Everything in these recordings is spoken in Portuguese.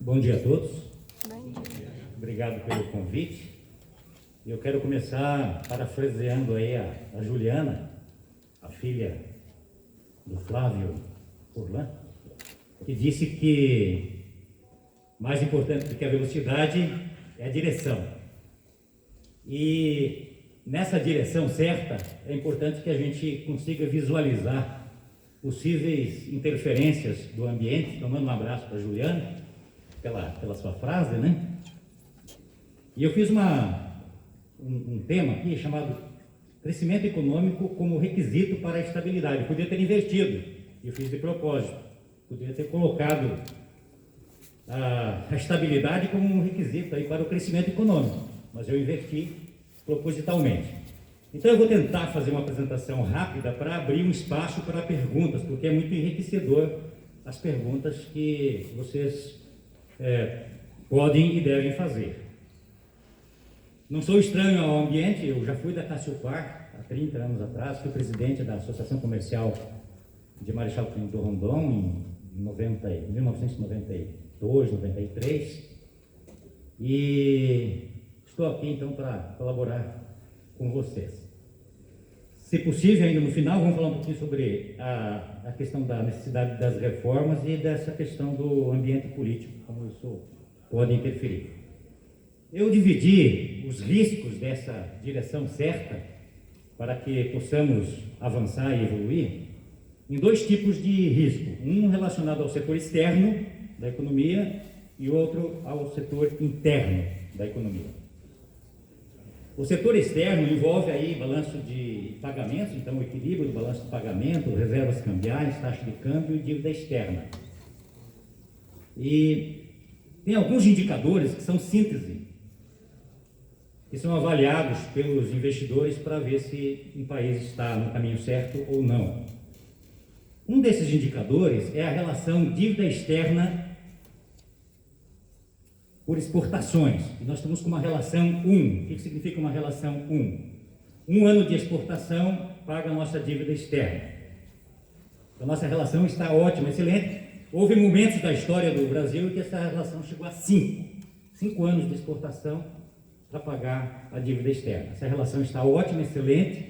Bom dia a todos. Bom dia. Obrigado pelo convite. Eu quero começar parafraseando aí a Juliana, a filha do Flávio Furlan, que disse que mais importante do que a velocidade é a direção. E nessa direção certa é importante que a gente consiga visualizar possíveis interferências do ambiente, tomando um abraço para a Juliana, pela sua frase, né? E eu fiz um tema aqui chamado crescimento econômico como requisito para a estabilidade. Eu podia ter invertido, eu fiz de propósito. Podia ter colocado a estabilidade como um requisito aí para o crescimento econômico, mas eu inverti propositalmente. Então eu vou tentar fazer uma apresentação rápida para abrir um espaço para perguntas, porque é muito enriquecedor as perguntas que vocês podem e devem fazer. Não sou estranho ao ambiente, eu já fui da Cassiopar há 30 anos atrás, fui presidente da Associação Comercial de Marechal Cândido Rondon em 1992, 93, e estou aqui então para colaborar com vocês. Se possível, ainda no final, vamos falar um pouquinho sobre a questão da necessidade das reformas e dessa questão do ambiente político, como isso pode interferir. Eu dividi os riscos dessa direção certa para que possamos avançar e evoluir em dois tipos de risco. Um relacionado ao setor externo da economia e outro ao setor interno da economia. O setor externo envolve aí balanço de pagamentos, então o equilíbrio do balanço de pagamento, reservas cambiais, taxa de câmbio e dívida externa. E tem alguns indicadores que são síntese, que são avaliados pelos investidores para ver se um país está no caminho certo ou não. Um desses indicadores é a relação dívida externa por exportações. E nós estamos com uma relação 1. O que significa uma relação 1? Um ano de exportação paga a nossa dívida externa. Então, nossa relação está ótima, excelente. Houve momentos da história do Brasil em que essa relação chegou a 5. 5 anos de exportação para pagar a dívida externa. Essa relação está ótima, excelente,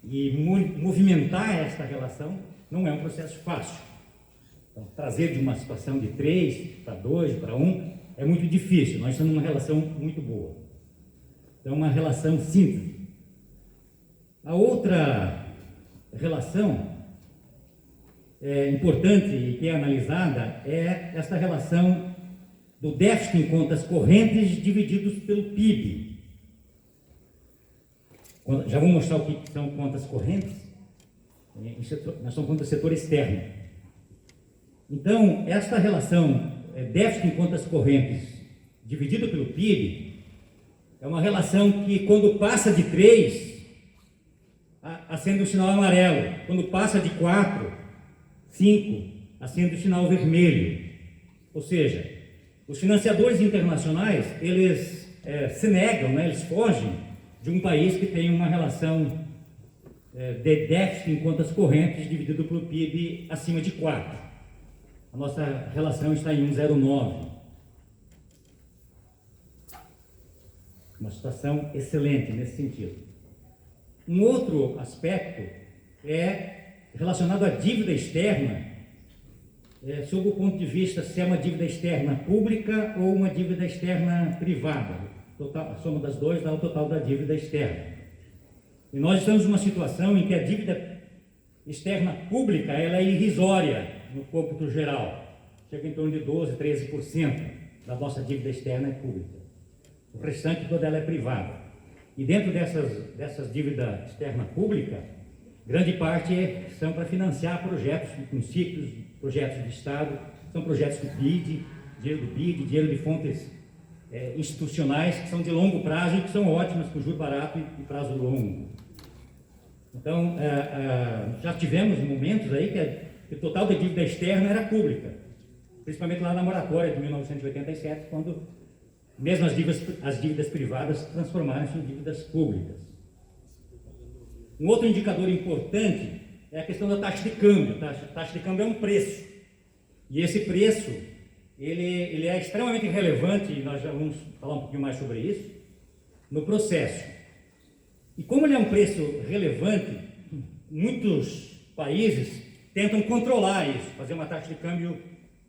e movimentar esta relação não é um processo fácil. Então, trazer de uma situação de 3 para 2, para 1, é muito difícil. Nós estamos numa relação muito boa. Então, uma relação síntese. A outra relação importante e que é analisada é essa relação do déficit em contas correntes divididos pelo PIB. Já vou mostrar o que são contas correntes. Nós estamos falando do setor externo. Então, esta relação déficit em contas correntes dividido pelo PIB é uma relação que, quando passa de 3, acende o sinal amarelo. Quando passa de 4, 5, acende o sinal vermelho. Ou seja, os financiadores internacionais, eles se negam, né? Eles fogem de um país que tem uma relação de déficit em contas correntes dividido pelo PIB acima de 4. A nossa relação está em 1,09. Uma situação excelente nesse sentido. Um outro aspecto é relacionado à dívida externa, sob o ponto de vista se é uma dívida externa pública ou uma dívida externa privada. A soma das duas dá o total da dívida externa. E nós estamos numa situação em que a dívida externa pública ela é irrisória no cômputo geral. Chega em torno de 12%, 13% da nossa dívida externa é pública. O restante toda ela é privada. E dentro dessas dívidas externa pública, grande parte são para financiar projetos de municípios, projetos de Estado, são projetos do BID, dinheiro de fontes institucionais que são de longo prazo e que são ótimas com juro barato e prazo longo. Então, já tivemos momentos aí que o total da dívida externa era pública, principalmente lá na moratória de 1987, quando mesmo as dívidas privadas transformaram-se em dívidas públicas. Um outro indicador importante é a questão da taxa de câmbio. A taxa de câmbio é um preço. E esse preço ele é extremamente relevante, e nós já vamos falar um pouquinho mais sobre isso, no processo. E como ele é um preço relevante, muitos países tentam controlar isso, fazer uma taxa de câmbio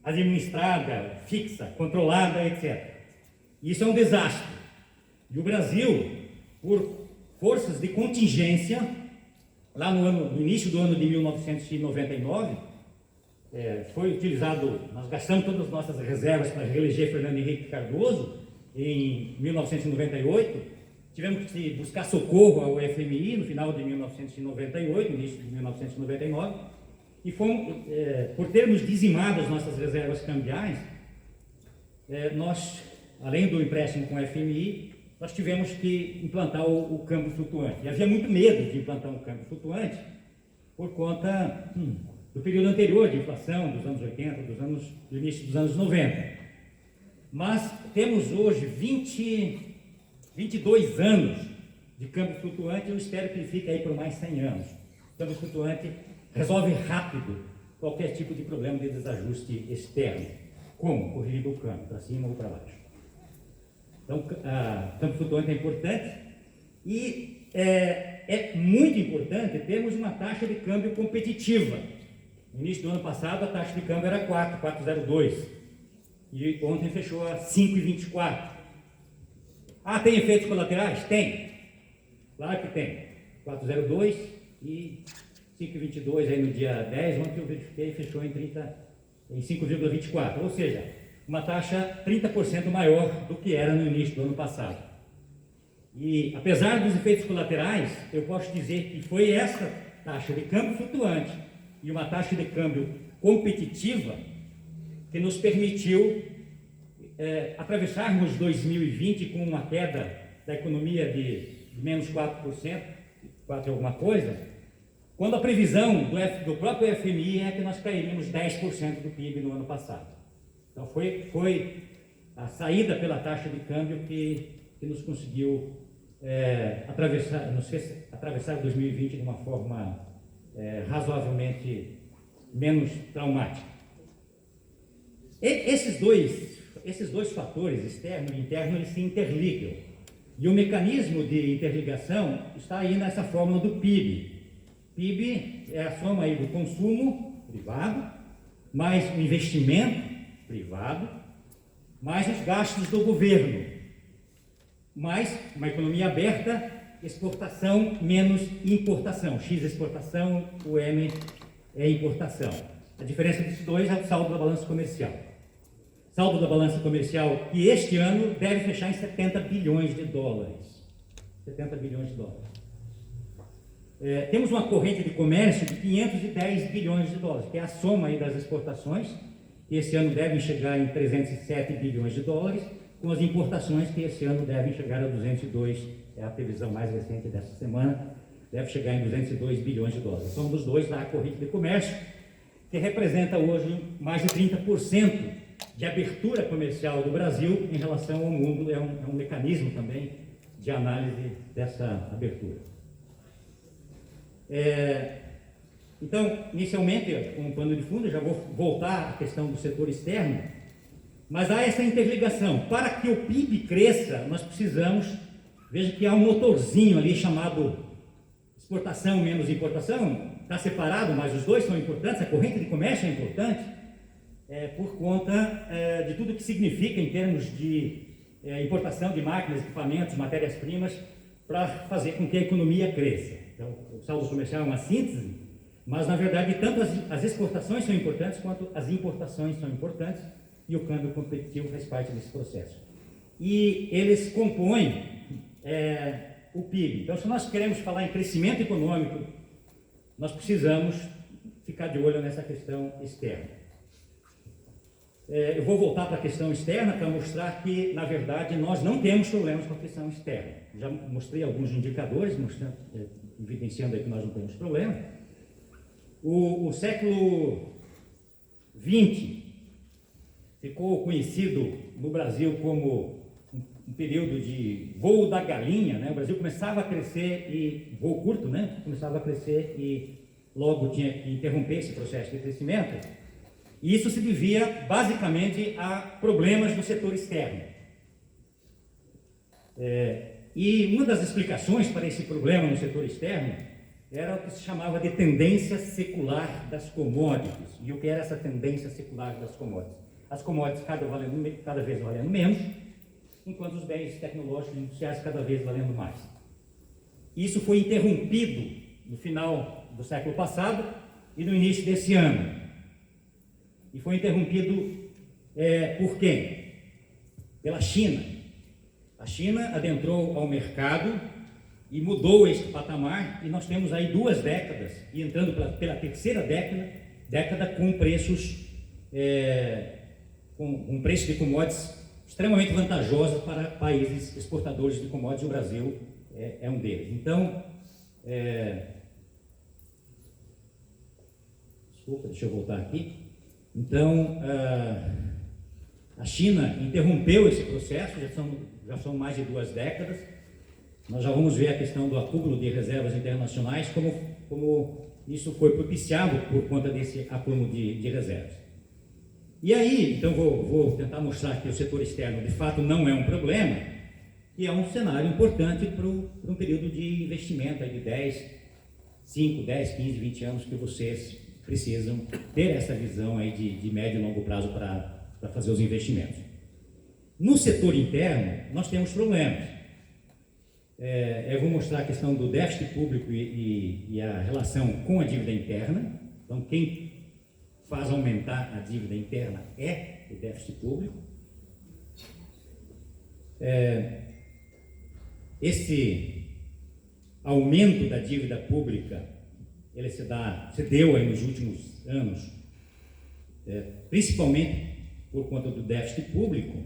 administrada, fixa, controlada, etc. Isso é um desastre. E o Brasil, por forças de contingência, lá no início do ano de 1999, foi utilizado, nós gastamos todas as nossas reservas para reeleger Fernando Henrique Cardoso em 1998, tivemos que buscar socorro ao FMI no final de 1998, início de 1999, e fomos, por termos dizimado as nossas reservas cambiais, nós, além do empréstimo com o FMI, nós tivemos que implantar o câmbio flutuante. E havia muito medo de implantar um câmbio flutuante por conta do período anterior de inflação, dos anos 80, do início dos anos 90. Mas temos hoje 22 anos de câmbio flutuante, e eu espero que ele fique aí por mais 100 anos. O câmbio flutuante resolve rápido qualquer tipo de problema de desajuste externo, como corrigir do câmbio, para cima ou para baixo. Então, o câmbio flutuante é importante e é muito importante termos uma taxa de câmbio competitiva. No início do ano passado, a taxa de câmbio era 4,02 e ontem fechou a 5,24. Tem efeitos colaterais? Tem. Claro que tem. 4,02 e 5,22 aí no dia 10, ontem eu verifiquei, fechou em 5,24, ou seja, uma taxa 30% maior do que era no início do ano passado. E apesar dos efeitos colaterais, eu posso dizer que foi essa taxa de câmbio flutuante e uma taxa de câmbio competitiva que nos permitiu atravessarmos 2020 com uma queda da economia de menos 4%, 4 alguma coisa, quando a previsão do próprio FMI é que nós cairíamos 10% do PIB no ano passado. Então foi a saída pela taxa de câmbio que nos conseguiu nos fez atravessar 2020 de uma forma razoavelmente menos traumática. Esses dois fatores, externo e interno, eles se interligam. E o mecanismo de interligação está aí nessa fórmula do PIB. PIB é a soma aí do consumo privado, mais o investimento privado, mais os gastos do governo, mais uma economia aberta, exportação menos importação. X exportação, o M é importação. A diferença desses dois é o saldo da balança comercial. Saldo da balança comercial que este ano deve fechar em 70 bilhões de dólares. 70 bilhões de dólares. Temos uma corrente de comércio de 510 bilhões de dólares, que é a soma aí das exportações, que esse ano devem chegar em 307 bilhões de dólares, com as importações que esse ano devem chegar a 202, é a previsão mais recente dessa semana, deve chegar em 202 bilhões de dólares. A soma dos dois dá a corrente de comércio, que representa hoje mais de 30% de abertura comercial do Brasil em relação ao mundo, é um mecanismo também de análise dessa abertura. Então, inicialmente, como pano de fundo, eu já vou voltar à questão do setor externo, mas há essa interligação. Para que o PIB cresça, nós precisamos, veja que há um motorzinho ali chamado exportação menos importação, está separado, mas os dois são importantes, a corrente de comércio é importante, por conta de tudo que significa em termos de importação de máquinas, equipamentos, matérias-primas, para fazer com que a economia cresça. Então, o saldo comercial é uma síntese, mas, na verdade, tanto as exportações são importantes quanto as importações são importantes, e o câmbio competitivo faz parte desse processo. E eles compõem o PIB. Então, se nós queremos falar em crescimento econômico, nós precisamos ficar de olho nessa questão externa. Eu vou voltar para a questão externa para mostrar que, na verdade, nós não temos problemas com a questão externa. Já mostrei alguns indicadores, evidenciando aí que nós não temos problema. O século XX ficou conhecido no Brasil como um período de voo da galinha, né? O Brasil começava a crescer e voo curto, né? Começava a crescer e logo tinha que interromper esse processo de crescimento. E isso se devia basicamente a problemas do setor externo. E uma das explicações para esse problema no setor externo era o que se chamava de tendência secular das commodities. E o que era essa tendência secular das commodities? As commodities cada vez valendo menos, enquanto os bens tecnológicos e industriais cada vez valendo mais. Isso foi interrompido no final do século passado e no início desse ano. E foi interrompido por quem? Pela China. A China adentrou ao mercado e mudou este patamar, e nós temos aí 2 décadas, e entrando pela terceira década com preços, com um preço de commodities extremamente vantajosos para países exportadores de commodities, e o Brasil é um deles. Então, desculpa, deixa eu voltar aqui. Então, a China interrompeu esse processo, já são mais de 2 décadas. Nós já vamos ver a questão do acúmulo de reservas internacionais, como isso foi propiciado por conta desse acúmulo de reservas. E aí, então, vou tentar mostrar que o setor externo, de fato, não é um problema, e é um cenário importante para um período de investimento aí de 5, 10, 15, 20 anos que vocês precisam ter essa visão aí de médio e longo prazo para fazer os investimentos. No setor interno, nós temos problemas. Eu vou mostrar a questão do déficit público e a relação com a dívida interna. Então, quem faz aumentar a dívida interna é o déficit público. Esse aumento da dívida pública, ele se deu aí nos últimos anos, principalmente por conta do déficit público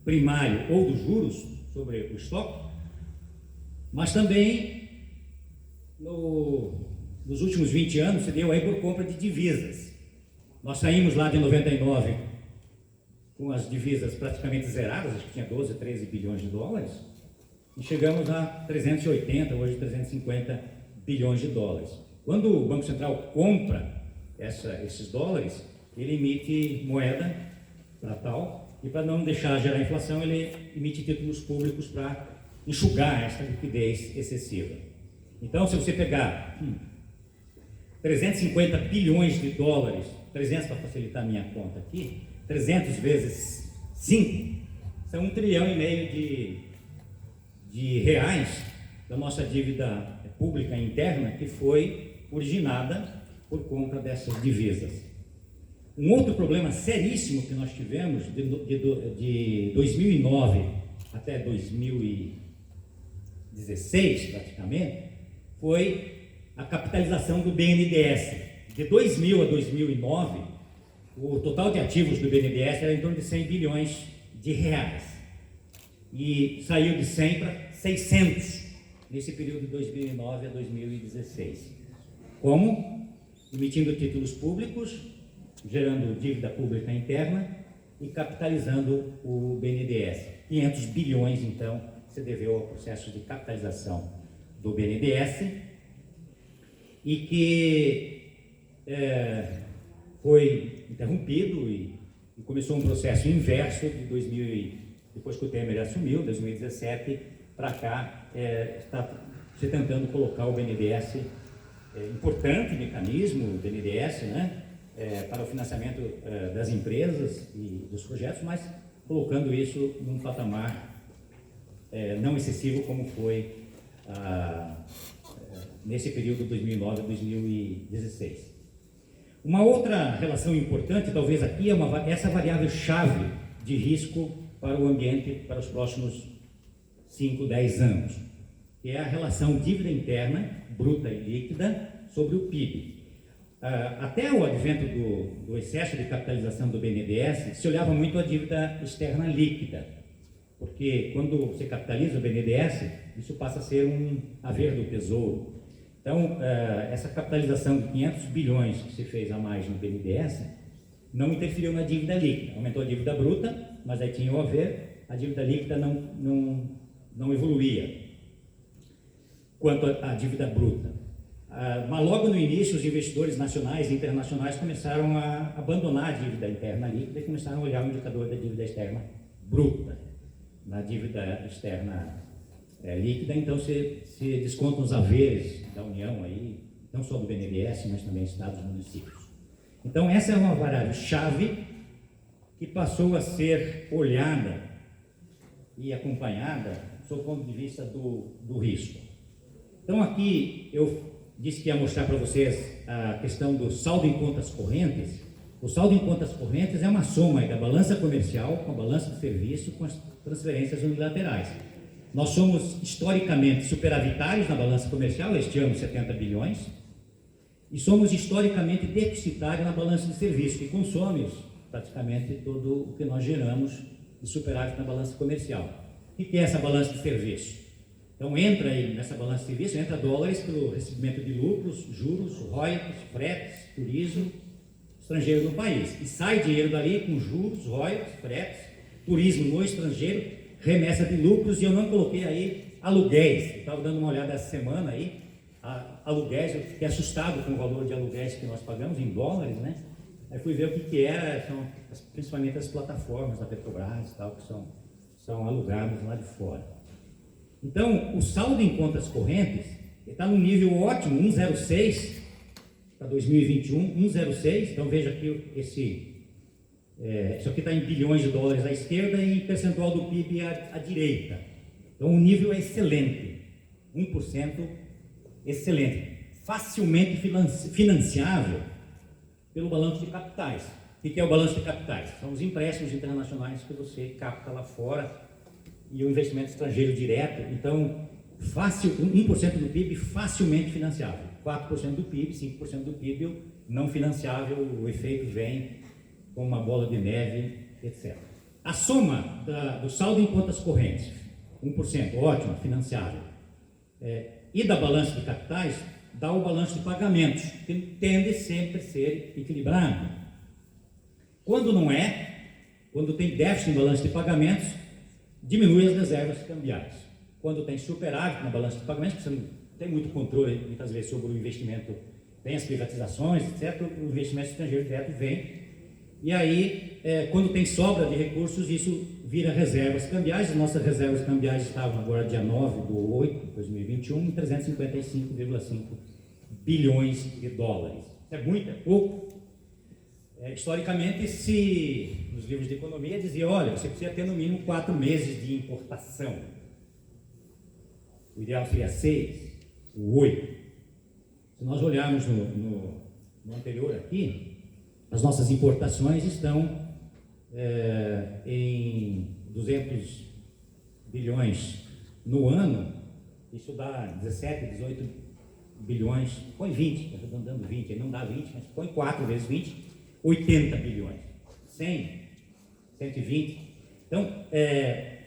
primário ou dos juros sobre o estoque, mas também nos últimos 20 anos se deu aí por compra de divisas. Nós saímos lá de 99 com as divisas praticamente zeradas, acho que tinha 12, 13 bilhões de dólares, e chegamos a 380, hoje 350 bilhões de dólares. Quando o Banco Central compra esses dólares, ele emite moeda para tal, e para não deixar gerar inflação, ele emite títulos públicos para enxugar essa liquidez excessiva. Então, se você pegar 350 bilhões de dólares, 300 para facilitar a minha conta aqui, 300 vezes 5, são 1,5 trilhão de reais da nossa dívida pública interna, que foi originada por conta dessas divisas. Um outro problema seríssimo que nós tivemos de 2009 até 2016, praticamente, foi a capitalização do BNDES. De 2000 a 2009, o total de ativos do BNDES era em torno de 100 bilhões de reais. E saiu de 100 para 600 nesse período de 2009 a 2016. Como? Emitindo títulos públicos, gerando dívida pública interna e capitalizando o BNDES. 500 bilhões, então, se deveu ao processo de capitalização do BNDES, e que foi interrompido e começou um processo inverso de 2000, depois que o Temer assumiu, 2017 para cá, está se tentando colocar o BNDES, importante mecanismo, o BNDES, né? Para o financiamento das empresas e dos projetos, mas colocando isso num patamar não excessivo como foi nesse período de 2009 a 2016. Uma outra relação importante, talvez aqui, é essa variável-chave de risco para o ambiente para os próximos 5, 10 anos, que é a relação dívida interna, bruta e líquida, sobre o PIB. Até o advento do excesso de capitalização do BNDES, se olhava muito a dívida externa líquida, porque quando você capitaliza o BNDES, isso passa a ser um haver do tesouro. Então, essa capitalização de 500 bilhões que se fez a mais no BNDES não interferiu na dívida líquida, aumentou a dívida bruta, mas aí tinha o haver, a dívida líquida não evoluía. Quanto à dívida bruta, Mas logo no início, os investidores nacionais e internacionais começaram a abandonar a dívida interna líquida e começaram a olhar o indicador da dívida externa bruta. Na dívida externa líquida, então, se descontam os haveres da União, aí, não só do BNDES, mas também estados e municípios. Então, essa é uma variável-chave que passou a ser olhada e acompanhada sob o ponto de vista do risco. Então, aqui eu disse que ia mostrar para vocês a questão do saldo em contas correntes. O saldo em contas correntes é uma soma da balança comercial com a balança de serviço com as transferências unilaterais. Nós somos historicamente superavitários na balança comercial, este ano 70 bilhões, e somos historicamente deficitários na balança de serviço, que consome praticamente todo o que nós geramos de superávit na balança comercial. O que é essa balança de serviço? Então entra aí nessa balança de serviço, entra dólares pelo recebimento de lucros, juros, royalties, fretes, turismo estrangeiro no país. E sai dinheiro dali com juros, royalties, fretes, turismo no estrangeiro, remessa de lucros, e eu não coloquei aí aluguéis. Eu estava dando uma olhada essa semana aí, aluguéis, eu fiquei assustado com o valor de aluguéis que nós pagamos em dólares, né? Aí fui ver o que era, são principalmente as plataformas da Petrobras e tal, que são alugadas lá de fora. Então, o saldo em contas correntes está num nível ótimo, 1,06 para 2021, 1,06. Então, veja aqui isso aqui está em bilhões de dólares à esquerda e em percentual do PIB à direita. Então, o nível é excelente, 1% excelente, facilmente financiável pelo balanço de capitais. O que é o balanço de capitais? São os empréstimos internacionais que você capta lá fora e o investimento estrangeiro direto. Então, 1% do PIB facilmente financiável, 4% do PIB, 5% do PIB não financiável, o efeito vem com uma bola de neve, etc. A soma do saldo em contas correntes, 1%, ótimo, financiável, e da balança de capitais, dá o balanço de pagamentos, que tende sempre a ser equilibrado. Quando não é, quando tem déficit em balanço de pagamentos, diminui as reservas cambiais. Quando tem superávit na balança de pagamentos, você não tem muito controle, muitas vezes, sobre o investimento, tem as privatizações, etc., o investimento estrangeiro direto vem, e aí, quando tem sobra de recursos, isso vira reservas cambiais. As nossas reservas cambiais estavam agora, dia 9/8 de 2021, em 355,5 bilhões de dólares. É muito, é pouco. Historicamente, nos livros de economia, dizia, olha, você precisa ter no mínimo 4 meses de importação. O ideal seria 6, 8. Se nós olharmos no anterior aqui, as nossas importações estão em 200 bilhões no ano, isso dá 17, 18 bilhões, põe 20, estou dando 20, não dá 20, mas põe 4 vezes 20, 80 bilhões, 100, 120. Então,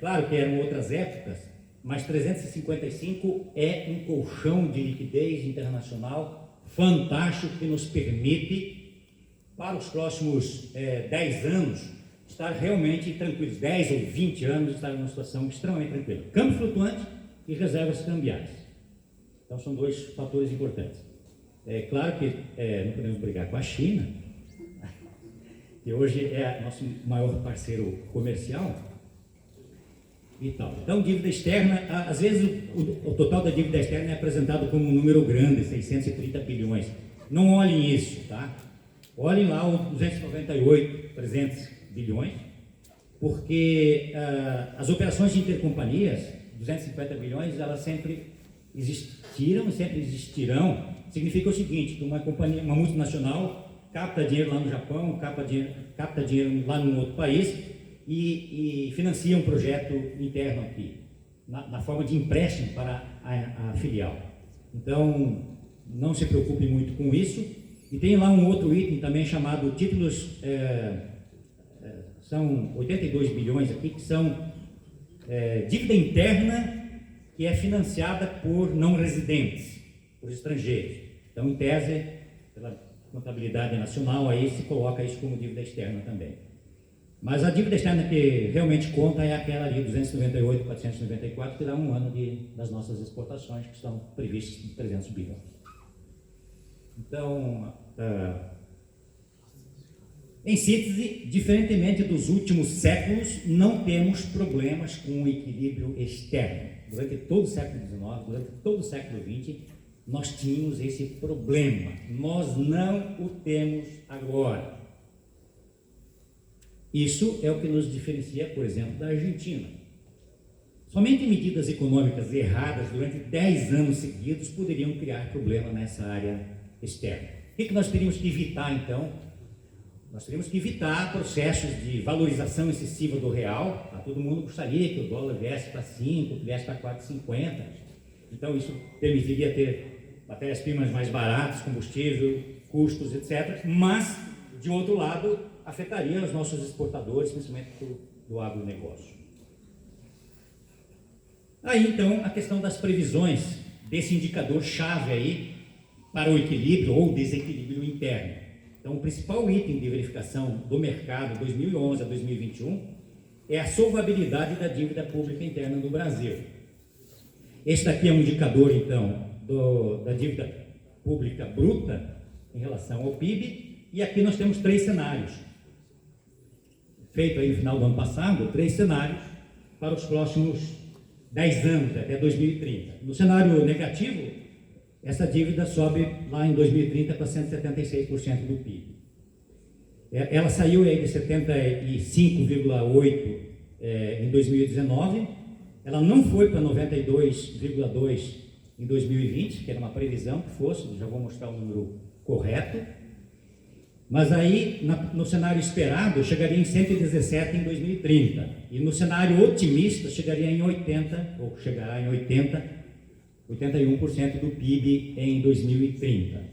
claro que eram outras épocas, mas 355 é um colchão de liquidez internacional fantástico que nos permite, para os próximos 10 anos, estar realmente tranquilos, 10 ou 20 anos, estar numa situação extremamente tranquila. Câmbio flutuante e reservas cambiais. Então, são 2 fatores importantes. É claro que não podemos brigar com a China, que hoje é nosso maior parceiro comercial e tal. Então, dívida externa, às vezes o total da dívida externa é apresentado como um número grande, 630 bilhões. Não olhem isso, tá? Olhem lá o 298, 300 bilhões, porque as operações de intercompanhias, 250 bilhões, elas sempre existiram e sempre existirão. Significa o seguinte, que uma multinacional capta dinheiro lá no Japão, capta dinheiro lá num outro país e financia um projeto interno aqui, na forma de empréstimo para a filial. Então, não se preocupe muito com isso. E tem lá um outro item também chamado títulos, são 82 bilhões aqui, que são dívida interna que é financiada por não residentes, por estrangeiros. Então, em tese, pela contabilidade nacional, aí se coloca isso como dívida externa também. Mas a dívida externa que realmente conta é aquela ali, 298, 494, que dá um ano das nossas exportações, que estão previstas em 300 bilhões. Então, em síntese, diferentemente dos últimos séculos, não temos problemas com o equilíbrio externo. Durante todo o século XIX, durante todo o século XX, nós tínhamos esse problema. Nós não o temos agora. Isso é o que nos diferencia, por exemplo, da Argentina. Somente medidas econômicas erradas durante 10 anos seguidos poderiam criar problema nessa área externa. O que nós teríamos que evitar, então? Nós teríamos que evitar processos de valorização excessiva do real. Todo mundo gostaria que o dólar viesse para 5, viesse para 4,50. Então, isso permitiria ter matérias-primas mais baratas, combustível, custos, etc. Mas, de outro lado, afetaria os nossos exportadores, principalmente do agronegócio. Aí, então, a questão das previsões desse indicador-chave aí para o equilíbrio ou desequilíbrio interno. Então, o principal item de verificação do mercado 2011 a 2021 é a solvabilidade da dívida pública interna do Brasil. Esse daqui é um indicador, então, da dívida pública bruta em relação ao PIB, e aqui nós temos 3 cenários. Feito aí no final do ano passado, 3 cenários para os próximos 10 anos, até 2030. No cenário negativo, essa dívida sobe lá em 2030 para 176% do PIB. Ela saiu aí de 75,8% em 2019, ela não foi para 92,2% em 2020, que era uma previsão que fosse, já vou mostrar o número correto, mas aí no cenário esperado chegaria em 117% em 2030, e no cenário otimista chegaria em 80%, ou chegará em 81% do PIB em 2030.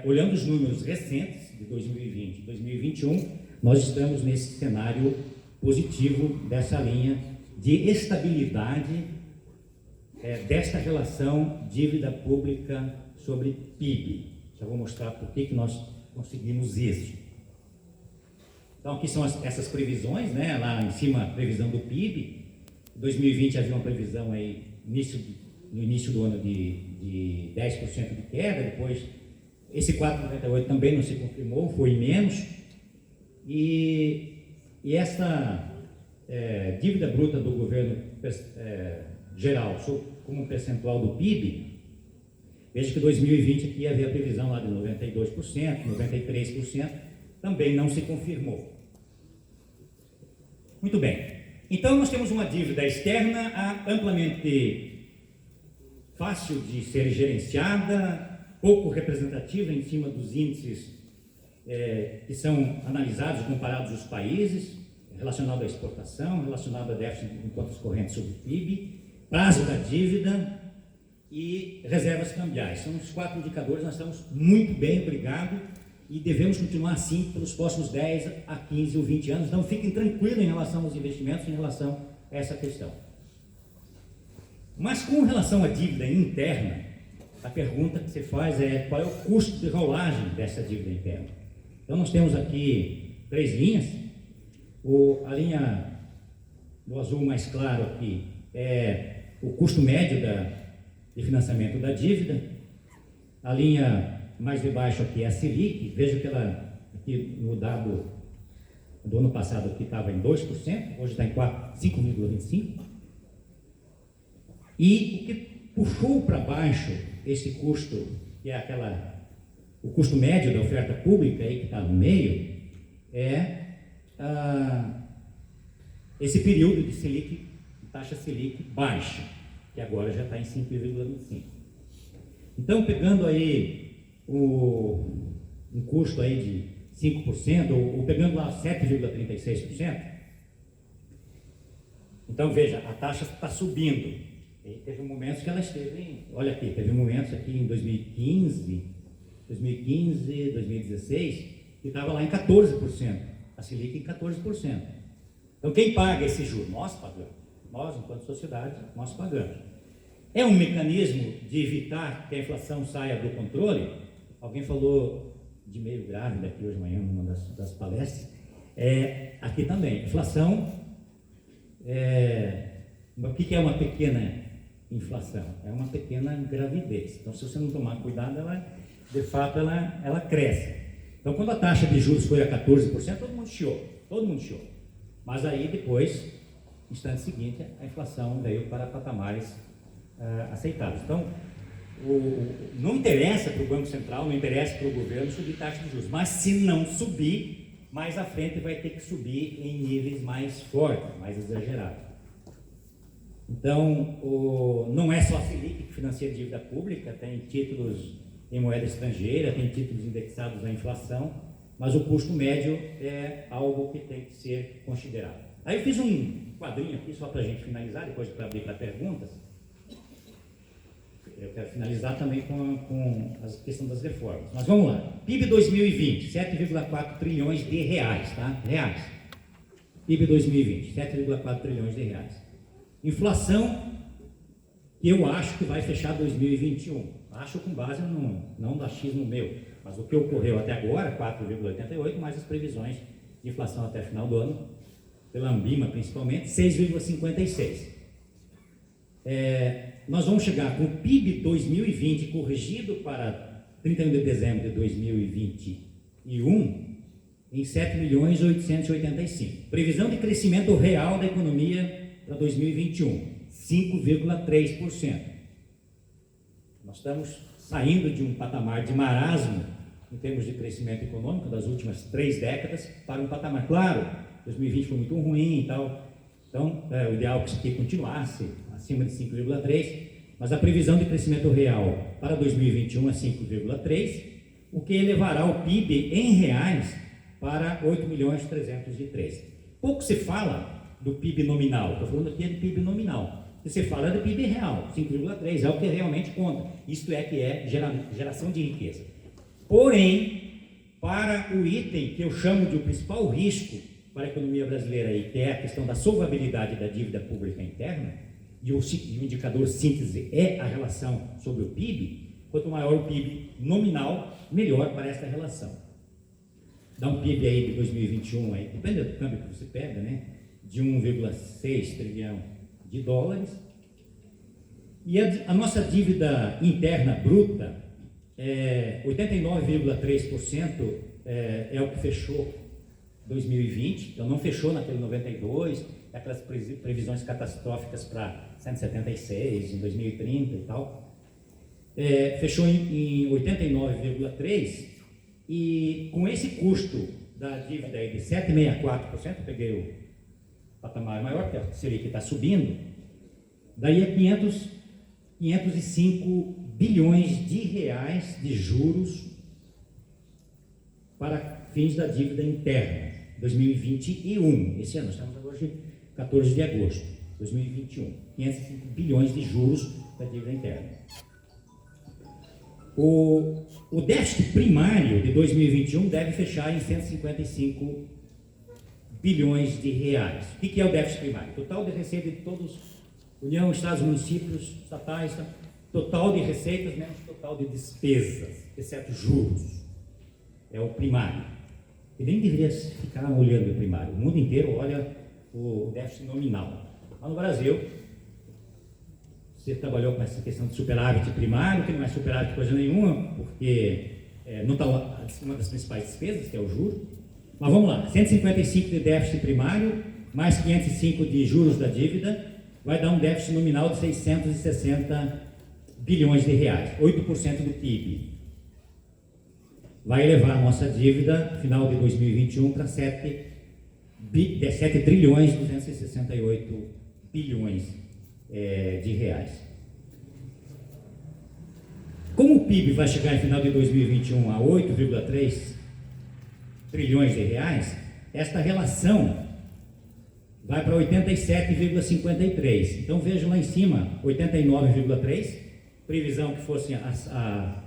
Olhando os números recentes de 2020 e 2021, nós estamos nesse cenário positivo dessa linha de estabilidade desta relação dívida pública sobre PIB. Já vou mostrar por que nós conseguimos isso. Então, aqui são essas previsões, né? Lá em cima, a previsão do PIB. Em 2020 havia uma previsão aí, no início do ano de 10% de queda, depois esse 4,98 também não se confirmou, foi menos, e essa dívida bruta do governo geral, como um percentual do PIB, veja que 2020 aqui havia a previsão lá de 92%, 93%, também não se confirmou. Muito bem, então nós temos uma dívida externa amplamente fácil de ser gerenciada, pouco representativa em cima dos índices que são analisados e comparados os países, relacionado à exportação, relacionado a déficit em contas correntes sobre o PIB, prazo da dívida e reservas cambiais. São os 4 indicadores, nós estamos muito bem, obrigado, e devemos continuar assim pelos próximos 10 a 15 ou 20 anos, então fiquem tranquilos em relação aos investimentos, em relação a essa questão. Mas com relação à dívida interna, a pergunta que você faz é qual é o custo de rolagem dessa dívida interna. Então nós temos aqui 3 linhas. A linha do azul mais claro aqui é o custo médio de financiamento da dívida. A linha mais de baixo aqui é a Selic. Veja que ela, aqui no dado do ano passado, aqui estava em 2%, hoje está em 5,25%. E o que puxou para baixo esse custo, que é o custo médio da oferta pública, aí que está no meio, é esse período de Selic, taxa Selic baixa, que agora já está em 5,25%. Então, pegando aí um custo aí de 5%, ou pegando lá 7,36%, então veja, a taxa está subindo. E teve momentos que ela esteve, olha aqui, teve momentos aqui em 2015, 2016, que estava lá em 14%, a Selic em 14%. Então quem paga esse juro? Nós pagamos. Nós, enquanto sociedade, nós pagamos. É um mecanismo de evitar que a inflação saia do controle? Alguém falou de meio grávida aqui hoje de manhã, numa das palestras. Aqui também, inflação, o que é uma pequena inflação? É uma pequena gravidez. Então, se você não tomar cuidado, ela de fato, ela cresce. Então, quando a taxa de juros foi a 14%, todo mundo chiou. Mas aí, depois, no instante seguinte, a inflação veio para patamares aceitáveis. Então, não interessa para o Banco Central, não interessa para o governo subir taxa de juros, mas se não subir, mais à frente vai ter que subir em níveis mais fortes, mais exagerados. Então, não é só a Selic que financia a dívida pública, tem títulos em moeda estrangeira, tem títulos indexados à inflação, mas o custo médio é algo que tem que ser considerado. Aí eu fiz um quadrinho aqui, só para a gente finalizar, depois para abrir para perguntas. Eu quero finalizar também com a questão das reformas. Mas vamos lá. PIB 2020, 7,4 trilhões de reais, tá? Reais. PIB 2020, 7,4 trilhões de reais. Inflação, que eu acho que vai fechar 2021. Acho com base não do achismo meu, mas o que ocorreu até agora, 4,88, mais as previsões de inflação até final do ano, pela Ambima principalmente, 6,56. Nós vamos chegar com o PIB 2020 corrigido para 31 de dezembro de 2021 em 7.885. Previsão de crescimento real da economia para 2021, 5,3%. Nós estamos saindo de um patamar de marasmo em termos de crescimento econômico das últimas 3 décadas para um patamar, claro, 2020 foi muito ruim e tal, então o ideal é que continuasse acima de 5,3%, mas a previsão de crescimento real para 2021 é 5,3%, o que elevará o PIB em reais para 8.313.000. Pouco se fala do PIB nominal, estou falando aqui do PIB nominal. Você fala do PIB real, 5,3%, é o que realmente conta. Isto é que é geração de riqueza. Porém, para o item que eu chamo de o principal risco para a economia brasileira, aí, que é a questão da solvabilidade da dívida pública interna, e o indicador síntese é a relação sobre o PIB, quanto maior o PIB nominal, melhor para esta relação. Dá um PIB aí de 2021, aí, depende do câmbio que você pega, né, de 1,6 trilhão de dólares, e a nossa dívida interna bruta, 89,3% é o que fechou 2020, então não fechou naquele 92, aquelas previsões catastróficas para 176 em 2030 e tal, fechou em 89,3%, e com esse custo da dívida aí de 7,64%, eu peguei o patamar maior, que a Selic está subindo, daí é 505 bilhões de reais de juros para fins da dívida interna, 2021, esse ano, nós estamos hoje 14 de agosto de 2021, 505 bilhões de juros da dívida interna. O déficit primário de 2021 deve fechar em 155 bilhões de reais. O que é o déficit primário? Total de receita de todos, União, Estados, municípios, estatais, total de receitas menos total de despesas, exceto juros. É o primário. E nem deveria ficar olhando o primário. O mundo inteiro olha o déficit nominal. Mas no Brasil, você trabalhou com essa questão de superávit primário, que não é superávit coisa nenhuma, porque não está uma das principais despesas, que é o juro. Mas vamos lá, 155 de déficit primário, mais 505 de juros da dívida, vai dar um déficit nominal de 660 bilhões de reais, 8% do PIB. Vai elevar a nossa dívida, final de 2021, para 7 trilhões 268 bilhões de reais. Como o PIB vai chegar em final de 2021 a 8,3 trilhões de reais, esta relação vai para 87,53. Então vejam lá em cima, 89,3, previsão que fosse a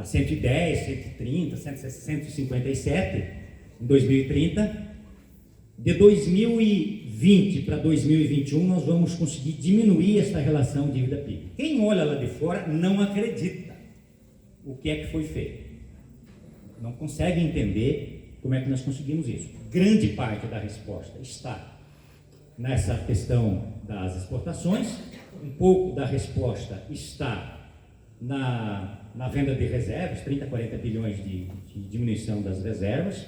110, 130, 157 em 2030. De 2020 para 2021 nós vamos conseguir diminuir esta relação dívida-PIB. Quem olha lá de fora não acredita o que é que foi feito. Não consegue entender como é que nós conseguimos isso. Grande parte da resposta está nessa questão das exportações, um pouco da resposta está na na venda de reservas, 30, 40 bilhões de diminuição das reservas,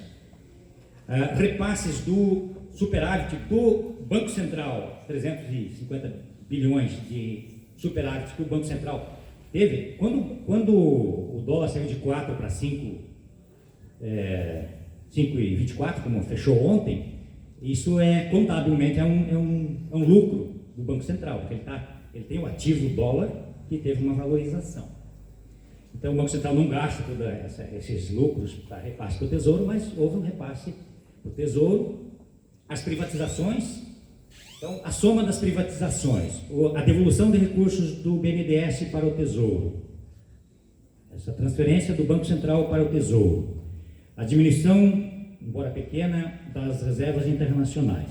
repasses do superávit do Banco Central, 350 bilhões de superávit que o Banco Central teve. Quando o dólar saiu de 4 para 5,24, como fechou ontem, isso contabilmente é um lucro do Banco Central, porque ele tem o ativo dólar que teve uma valorização. Então o Banco Central não gasta todos esses lucros para repasse para o Tesouro, mas houve um repasse para o Tesouro. As privatizações, então a soma das privatizações, a devolução de recursos do BNDES para o Tesouro, essa transferência do Banco Central para o Tesouro, a diminuição, embora pequena, das reservas internacionais,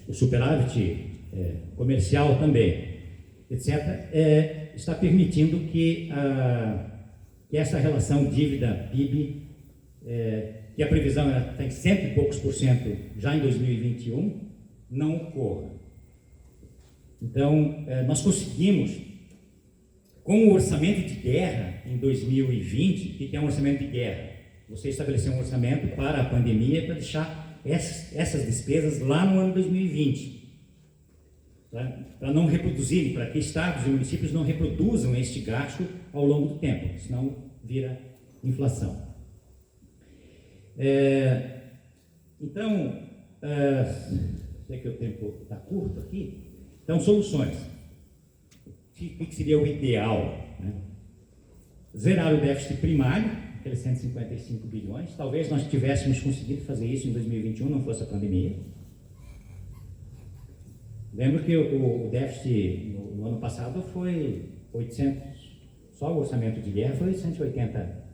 o superávit comercial também, etc., está permitindo que essa relação dívida-PIB, que a previsão está em 100 e poucos por cento já em 2021, não ocorra. Então, nós conseguimos, com o orçamento de guerra em 2020, que é um orçamento de guerra, você estabeleceu um orçamento para a pandemia para deixar essas despesas lá no ano 2020, para não reproduzirem, para que estados e municípios não reproduzam este gasto ao longo do tempo, senão vira inflação. Então, sei que o tempo está curto aqui, então soluções. O que seria o ideal? Né? Zerar o déficit primário, aqueles 155 bilhões, talvez nós tivéssemos conseguido fazer isso em 2021, não fosse a pandemia. Lembro que o déficit no ano passado foi 800, só o orçamento de guerra foi 180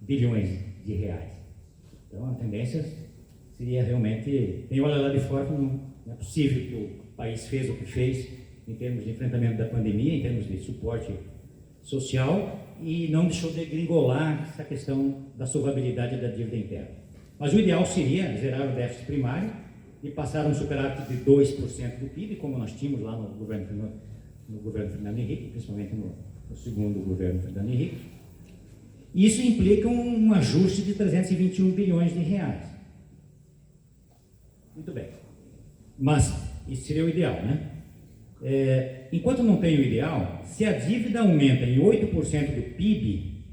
bilhões de reais. Então a tendência seria realmente, quem olha lá de fora, não é possível que o país fez o que fez em termos de enfrentamento da pandemia, em termos de suporte social, e não deixou de gringolar essa questão da solvabilidade da dívida interna. Mas o ideal seria zerar o déficit primário e passar um superávit de 2% do PIB, como nós tínhamos lá no governo Fernando Henrique, principalmente no segundo governo Fernando Henrique. Isso implica um ajuste de 321 bilhões de reais. Muito bem. Mas isso seria o ideal, né? Enquanto não tem o ideal, se a dívida aumenta em 8% do PIB,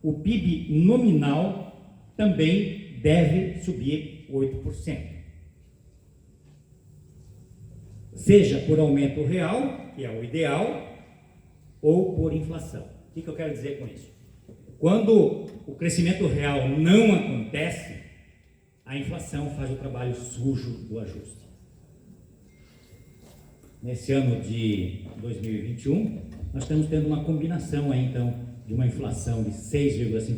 o PIB nominal também deve subir 8%. Seja por aumento real, que é o ideal, ou por inflação. O que eu quero dizer com isso? Quando o crescimento real não acontece, a inflação faz o trabalho sujo do ajuste. Nesse ano de 2021, nós estamos tendo uma combinação aí, então, de uma inflação de 6,50%,